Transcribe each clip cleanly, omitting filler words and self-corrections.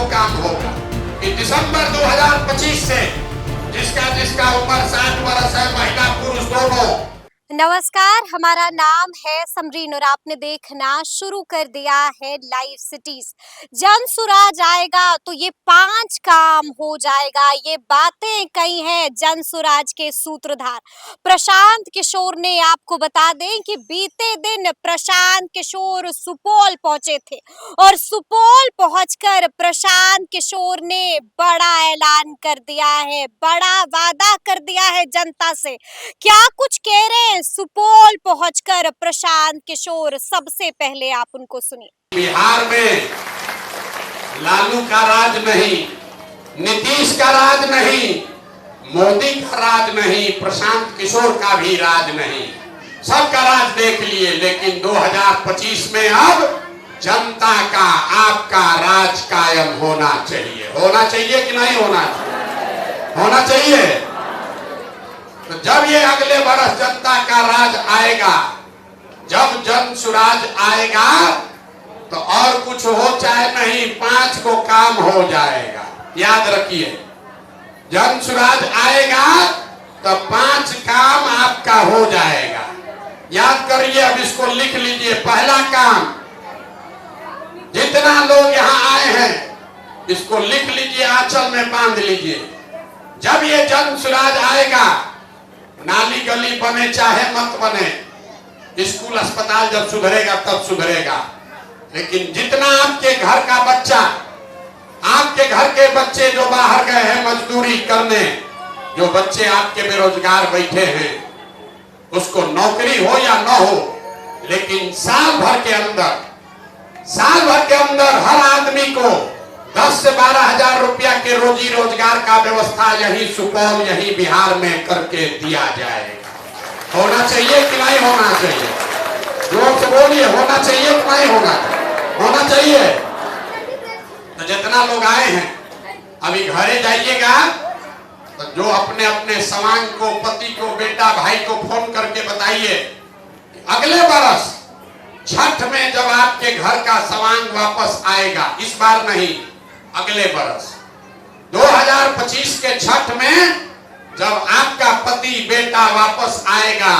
को काम होगा कि दिसंबर 2025 से जिसका उम्र 60 वर्ष है, महिला पुरुष दोनों। नमस्कार, हमारा नाम है समरीन और आपने देखना शुरू कर दिया है लाइव सिटीज। जन सुराज आएगा तो ये 5 काम हो जाएगा, ये बातें कही हैं जन सुराज के सूत्रधार प्रशांत किशोर ने। आपको बता दें कि बीते दिन प्रशांत किशोर सुपौल पहुंचे थे और सुपौल पहुंचकर प्रशांत किशोर ने बड़ा ऐलान कर दिया है, बड़ा वादा कर दिया है जनता से। क्या कुछ कह रहे हैं सुपौल पहुंचकर प्रशांत किशोर, सबसे पहले आप उनको सुनिए। बिहार में लालू का राज नहीं, नीतीश का राज नहीं, मोदी का राज नहीं, प्रशांत किशोर का भी राज नहीं, सबका राज देख लिए। लेकिन 2025 में अब जनता का, आपका राज कायम होना चाहिए। होना चाहिए कि नहीं होना चाहिए? होना चाहिए। तो जब ये अगले बरस जनता का राज आएगा, जब जन सुराज आएगा, तो और कुछ हो चाहे नहीं, 5 को काम हो जाएगा। याद रखिए, जन सुराज आएगा तो 5 काम आपका हो जाएगा। याद करिए, अब इसको लिख लीजिए। पहला काम, जितना लोग यहाँ आए हैं इसको लिख लीजिए, आंचल में बांध लीजिए। जब ये जन सुराज आएगा, नाली गली बने चाहे मत बने, स्कूल अस्पताल जब सुधरेगा तब सुधरेगा, लेकिन जितना आपके घर का बच्चा, आपके घर के बच्चे जो बाहर गए हैं मजदूरी करने, जो बच्चे आपके बेरोजगार बैठे हैं, उसको नौकरी हो या न हो, लेकिन साल भर के अंदर हर आदमी को 10 से 12 हजार रुपया के रोजी रोजगार का व्यवस्था यही सुपौल, यही बिहार में करके दिया जाएगा। होना चाहिए कि नहीं होना चाहिए? जोर से बोलिए, होना चाहिए कि नहीं होना चाहिए? होना चाहिए। तो जितना लोग आए हैं अभी घरे जाइएगा, तो जो अपने अपने सवांग को, पति को, बेटा भाई को फोन करके बताइए, अगले बरस छठ में जब आपके घर का सवांग वापस आएगा, इस बार नहीं, अगले बरस 2025 के छठ में जब आपका पति बेटा वापस आएगा,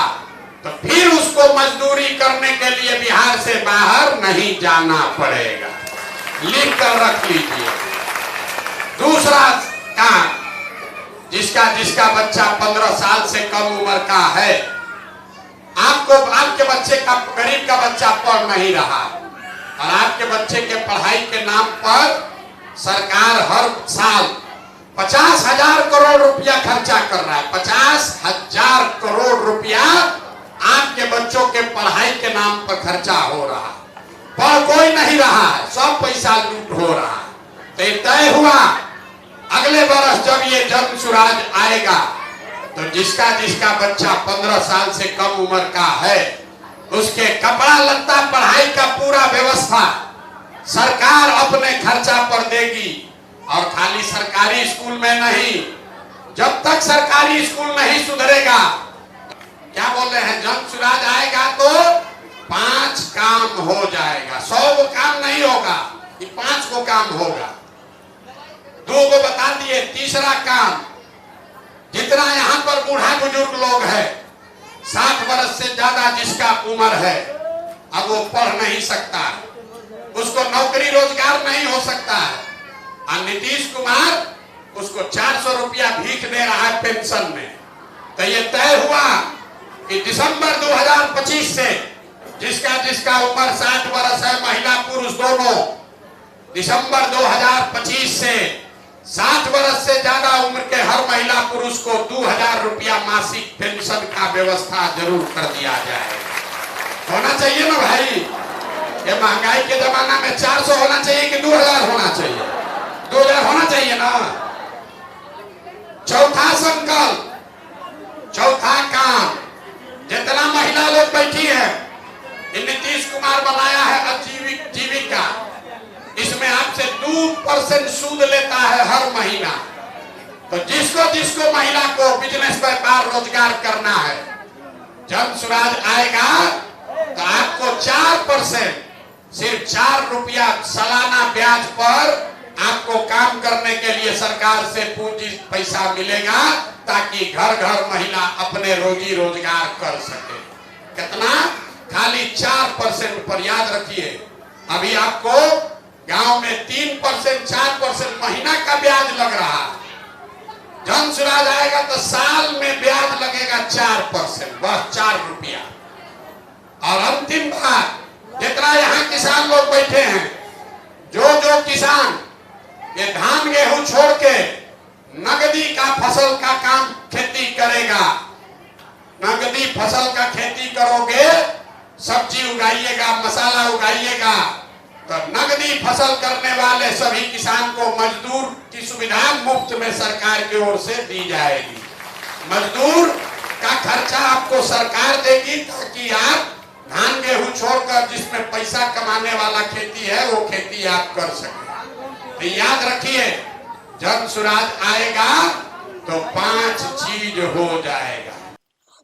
तो फिर उसको मजदूरी करने के लिए बिहार से बाहर नहीं जाना पड़ेगा। लिख कर रख लीजिए। दूसरा काम, जिसका बच्चा 15 साल से कम उम्र का है, आपके बच्चे का, गरीब का बच्चा पढ़ नहीं रहा और आपके बच्चे के पढ़ाई के नाम पर सरकार हर साल 50,000 करोड़ रुपया खर्चा कर रहा है। 50,000 करोड़ रुपया आपके बच्चों के पढ़ाई के नाम पर खर्चा हो रहा है। पढ़ कोई नहीं रहा है, सब पैसा लूट हो रहा है। तो तय हुआ, अगले बरस जब ये जन सुराज आएगा, तो जिसका बच्चा 15 साल से कम उम्र का है, उसके कपड़ा लत्ता, पढ़ाई का पूरा व्यवस्था सरकार अपने खर्चा पर देगी। और खाली सरकारी स्कूल में नहीं, जब तक सरकारी स्कूल नहीं सुधरेगा, क्या बोल रहे हैं, जन सुराज आएगा तो 5 काम हो जाएगा। 100 को काम नहीं होगा, ये 5 को काम होगा। 2 को बता दिए। तीसरा काम, जितना यहाँ पर बूढ़ा बुजुर्ग लोग हैं, 60 वर्ष से ज्यादा जिसका उम्र है, अब वो पढ़ नहीं सकता, उसको नौकरी रोजगार नहीं हो सकता है, और नीतीश कुमार उसको 400 रुपया भीख दे रहा है पेंशन में। तो ये तय हुआ कि दिसंबर 2025 से जिसका उम्र 60 वर्ष है, महिला पुरुष दोनों, दिसंबर 2025 से 60 वर्ष से ज्यादा उम्र के हर महिला पुरुष को 2000 रुपया मासिक पेंशन का व्यवस्था जरूर कर दिया जाए। होना चाहिए ना भाई? ये महंगाई के जमाना में 400 होना चाहिए कि 2000 होना चाहिए? 2000 होना चाहिए ना। चौथा संकल्प, चौथा काम, जितना महिला लोग बैठी है, नीतीश कुमार बनाया है जीविका, इसमें आपसे 2% सूद लेता है हर महीना। तो जिसको महिला को बिजनेस व्यापार रोजगार करना है, जन सुराज आएगा तो आपको 4%, सिर्फ 4 रुपया सालाना ब्याज पर आपको काम करने के लिए सरकार से पूंजी पैसा मिलेगा ताकि घर घर महिला अपने रोजी रोजगार कर सके। कितना? खाली 4% पर। याद रखिए, अभी आपको गांव में 3% 4% महीना का ब्याज लग रहा है। जन स्वराज आएगा तो साल में ब्याज लगेगा 4%, बस 4 रुपया। और अंतिम बात, जितना यहाँ किसान लोग बैठे हैं, जो किसान ये धान गेहूं छोड़ के नगदी का फसल का काम खेती करेगा, नगदी फसल का खेती करोगे, सब्जी उगाइएगा, मसाला उगाइएगा, तो नगदी फसल करने वाले सभी किसान को मजदूर की सुविधा मुफ्त में सरकार की ओर से दी जाएगी। मजदूर का खर्चा आपको सरकार देगी ताकि आप धान गेहूं छोड़कर जिसमें पैसा कमाने वाला खेती है वो खेती आप कर सके। तो याद रखिए, जन स्वराज आएगा तो 5 चीज हो जाएगा।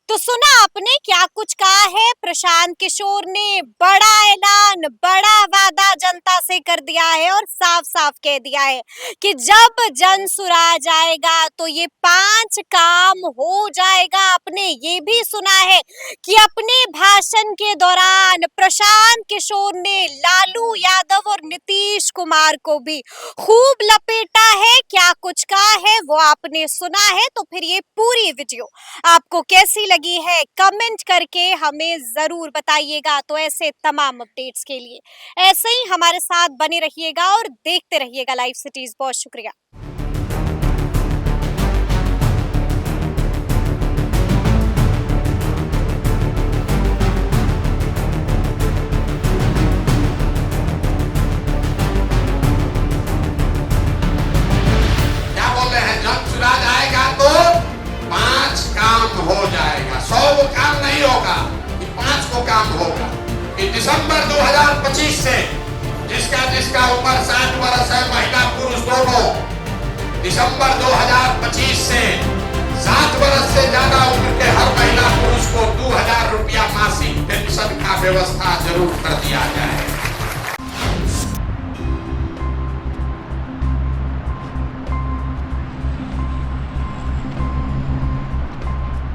तो सुना आपने क्या कुछ कहा है प्रशांत किशोर ने। बड़ा ऐलान, बड़ा वादा जनता से कर दिया है और साफ साफ कह दिया है कि जब जन स्वराज आएगा तो ये 5 काम हो जाएगा। आपने ये भी सुना है कि अपने भाषण के दौरान प्रशांत किशोर ने लालू यादव और नीतीश कुमार को भी खूब लपेटा है। क्या कुछ कहा है वो आपने सुना है। तो फिर ये पूरी वीडियो आपको कैसी लगी है कमेंट करके हमें जरूर बताइएगा। तो ऐसे तमाम अपडेट्स के लिए ऐसे ही हमारे साथ बने रहिएगा और देखते रहिएगा लाइव सिटीज। बहुत शुक्रिया। क्या बोल रहे हैं? जन स्वराज आएगा तो 5 काम हो जाएगा। 100 काम नहीं होगा, 5 को काम होगा। कि दिसंबर 2025 से जिसका उम्र 60 वर्ष है, महिला पुरुष दोनों, दिसंबर 2025 से 60 वर्ष से ज्यादा उम्र के हर महिला पुरुष को 2000 रुपया मासिक पेंशन का व्यवस्था जरूर कर दिया जाए।